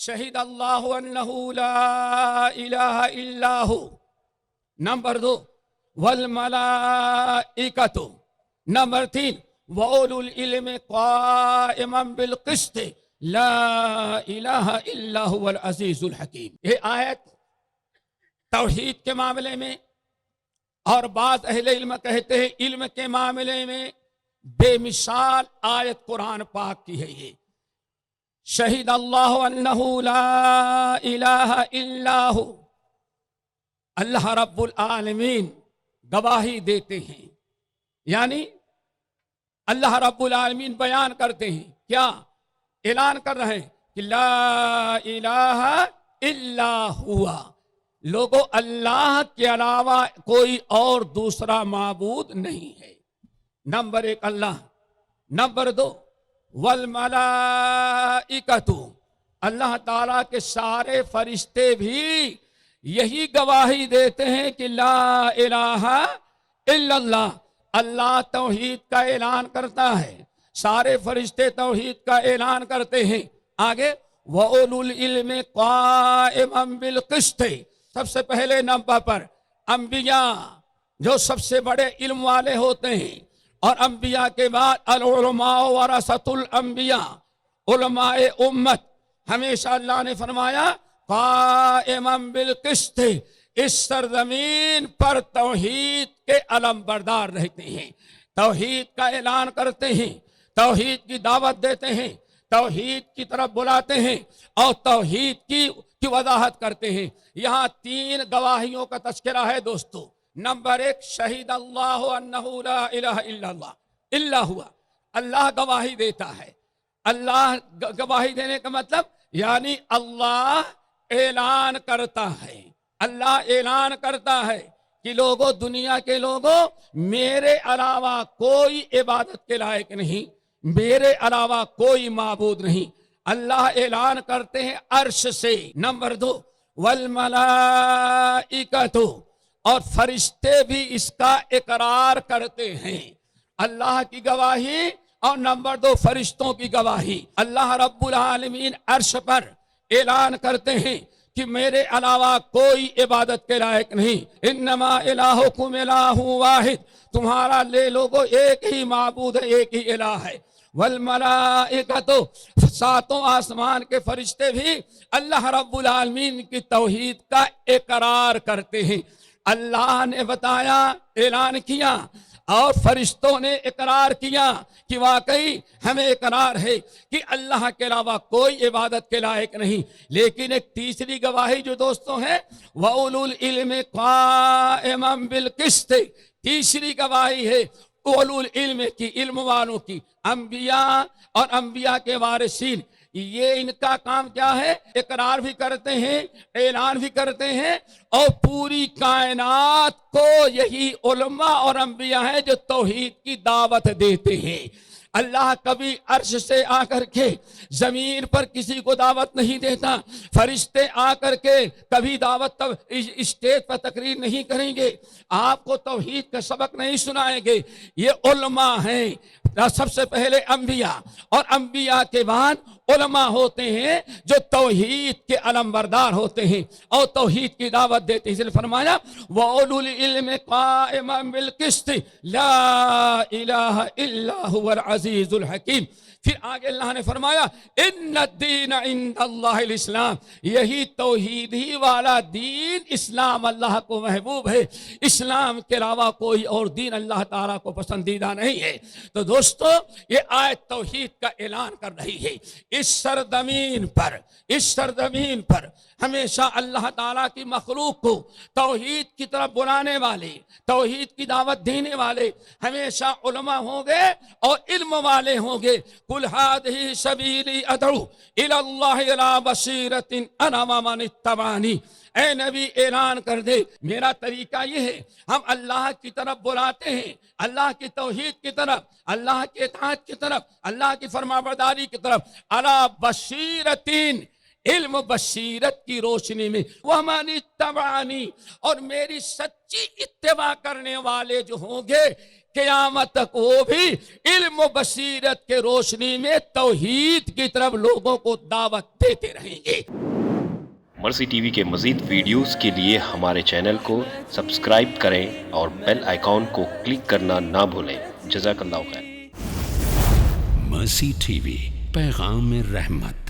शहीद अल्लाह अन्नहु ला इलाहा इल्लाहु। नंबर 2 वल मलाइकतु। नंबर 3 वउलुल इल्म क़ाइमन बिल क़िस्त ला इलाहा इल्ला हुवल अज़ीज़ुल हकीम। ये आयत तौहीद के मामले में, और बात अहले इल्म कहते हैं इल्म के मामले में बेमिसाल आयत कुरान पाक की है। ये शहीद अल्लाह अन्नहु ला इलाहा इल्लाहु, अल्लाह रब्बुल आलमीन गवाही देते हैं, यानी अल्लाह रब्बुल आलमीन बयान करते हैं, क्या ऐलान कर रहे हैं कि ला इलाहा इल्ला हुआ, लोगों अल्लाह के अलावा कोई और दूसरा माबूद नहीं है। नंबर 1 अल्लाह। नंबर 2 वल मलाइकतु, अल्लाह ताला के सारे फरिश्ते भी यही गवाही देते हैं कि ला इलाहा इल्लल्लाह, अल्लाह तौहीद का ऐलान करता है, सारे फरिश्ते तौहीद का ऐलान करते हैं। आगे वउलुल इल्म क़ाइमन बिल क़िस्त, सबसे पहले नंबर पर अंबिया जो सबसे बड़े इल्म वाले होते हैं, और अंबिया के बाद अल उलमा वरसतुल अंबिया, उलमाए उम्मत। हमेशा अल्लाह ने फरमाया क़ाइमन बिल क़िस्त, इस सरजमीन पर तौहीद के अलम बरदार रहते हैं, तौहीद का ऐलान करते हैं, तौहीद की दावत देते हैं, तौहीद की तरफ बुलाते हैं और तौहीद की वजाहत करते हैं। यहाँ 3 गवाहियों का तस्करा है दोस्तों। नंबर 1 शहीद अल्लाह अन्नहु ला इलाहा इल्ला हुआ, अल्लाह गवाही देता है। अल्लाह गवाही देने का मतलब यानी अल्लाह ऐलान करता है, अल्लाह ऐलान करता है कि लोगों, दुनिया के लोगों, मेरे अलावा कोई इबादत के लायक नहीं, मेरे अलावा कोई माबूद नहीं। अल्लाह ऐलान करते हैं अर्श से। नंबर 2 वल मलाइकतु, और फरिश्ते भी इसका इकरार करते हैं, अल्लाह की गवाही। और नंबर 2 फरिश्तों की गवाही। अल्लाह रब्बुल आलमीन अर्श पर ऐलान करते हैं कि मेरे अलावा कोई इबादत के लायक नहीं। इन्नमा इलाहुकुम इलाहु वाहिद, तुम्हारा ले लोगो एक ही माबूद है, एक ही इलाह है। वल मलाइकतु, 7 आसमान के फरिश्ते भी अल्लाह रब्बुल आलमीन की तौहीद का इकरार करते हैं। अल्लाह ने बताया, ऐलान किया, और फरिश्तों ने इकरार किया कि वाकई हमें इकरार है कि अल्लाह के अलावा कोई इबादत के लायक नहीं। लेकिन एक तीसरी गवाही जो दोस्तों है वउलुल इल्म क़ाइमन बिल क़िस्त, तीसरी गवाही है उलुल इल्म की, इल्म वालों की, अंबिया और अंबिया के वारिसीन। ये इनका काम क्या है? इकरार भी करते हैं, ऐलान भी करते हैं, और पूरी कायनात को यही उलमा और अंबिया हैं जो तौहीद की दावत देते हैं। अल्लाह कभी अर्श से आकर के जमीन पर किसी को दावत नहीं देता, फरिश्ते आकर के कभी दावत तब स्टेज पर तकरीर नहीं करेंगे, आपको तौहीद का सबक नहीं सुनाएंगे। ये उलमा हैं, सबसे पहले अंबिया, और अंबिया के बाद उलमा होते हैं जो तौहीद के अलमबरदार होते हैं और तौहीद की दावत देते हैं। इसलिए फरमाया वउलुल इल्म क़ाइमन बिल क़िस्त ला इलाहा इल्ला हुवल अज़ीज़ुल हकीम। फिर आगे अल्लाह ने फरमाया इन्नद्दीन इंदल्लाहिल इस्लाम, यही तौहीद ही वाला दीन इस्लाम अल्लाह को महबूब है, इस्लाम के अलावा कोई और दीन अल्लाह ताला को पसंदीदा नहीं है। तो दोस्तों ये आयत तौहीद का ऐलान कर रही है। इस सरजमीन पर हमेशा अल्लाह ताला की मखलूक को तौहीद की तरफ बुलाने वाले, तौहीद की दावत देने वाले हमेशा उलमा होंगे और इल्म वाले होंगे। कुल हादिही सबीली अदउ इलल्लाहि अला बसीरतिन अना व मन इत्तबानी, ऐ नबी ऐलान कर दे मेरा तरीका ये है, हम अल्लाह की तरफ बुलाते हैं, अल्लाह की तौहीद की तरफ, अल्लाह के इताअत की तरफ, अल्लाह की फरमाबरदारी की तरफ, अला बसीरतिन, इल्म बसीरत की रोशनी में, वह मानी तबानी, और मेरी सच्ची इत्तेबा करने वाले जो होंगे قیامت تک وہ بھی علم و بصیرت کے روشنی میں توحید کی طرف لوگوں کو دعوت دیتے رہیں گے۔ مرسی ٹی وی کے مزید ویڈیوز کے لیے ہمارے چینل کو سبسکرائب کریں اور بیل آئیکن کو کلک کرنا نہ بھولیں۔ جزاک اللہ خیر۔ مرسی ٹی وی، پیغام رحمت۔